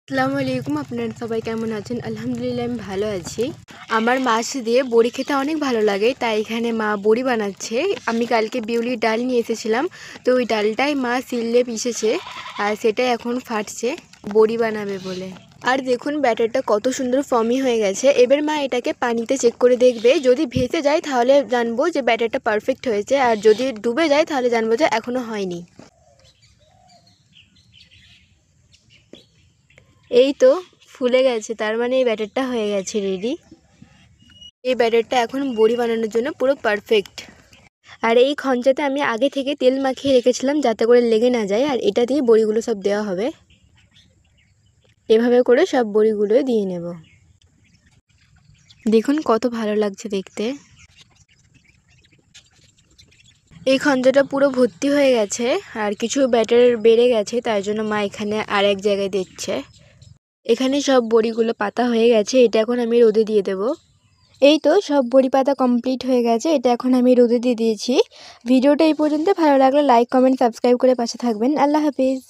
আসসালামু আলাইকুম। আপনারা সবাই কেমন আছেন? আলহামদুলিল্লাহ আমি ভালো আছি। আমার মাছ দিয়ে বড়ি খেতে অনেক ভালো লাগে, তাই এখানে মা বড়ি বানাচ্ছে। আমি কালকে বিউলির ডাল নিয়ে এসেছিলাম, তো ওই ডালটাই মা শিলে পিষেছে আর সেটাই এখন ফাটছে বড়ি বানাবে বলে। আর দেখুন ব্যাটারটা কত সুন্দর ফর্মি হয়ে গেছে। এবার মা এটাকে পানিতে চেক করে দেখবে, যদি ভেসে যায় তাহলে জানবো যে ব্যাটারটা পারফেক্ট হয়েছে, আর যদি ডুবে যায় তাহলে জানবো যে এখনও হয়নি। এই তো ফুলে গেছে, তার মানে এই ব্যাটারটা হয়ে গেছে রেডি। এই ব্যাটারটা এখন বড়ি বানানোর জন্য পুরো পারফেক্ট। আর এই খঞ্চাতে আমি আগে থেকে তেল মাখিয়ে রেখেছিলাম যাতে করে লেগে না যায়, আর এটা দিয়ে বড়িগুলো সব দেওয়া হবে। এভাবে করে সব বড়িগুলো দিয়ে নেব। দেখুন কত ভালো লাগছে দেখতে। এই খঞ্চাটা পুরো ভর্তি হয়ে গেছে, আর কিছু ব্যাটার বেড়ে গেছে, তাই জন্য মা এখানে আর এক জায়গায় দিচ্ছে। এখানে সব বড়িগুলো পাতা হয়ে গেছে, এটা এখন আমি রোদে দিয়ে দেবো। এই তো সব বড়ি পাতা কমপ্লিট হয়ে গেছে, এটা এখন আমি রোদে দিয়ে দিয়েছি। ভিডিওটা এই পর্যন্ত, ভালো লাগলে লাইক কমেন্ট সাবস্ক্রাইব করে পাশে থাকবেন। আল্লাহ হাফিজ।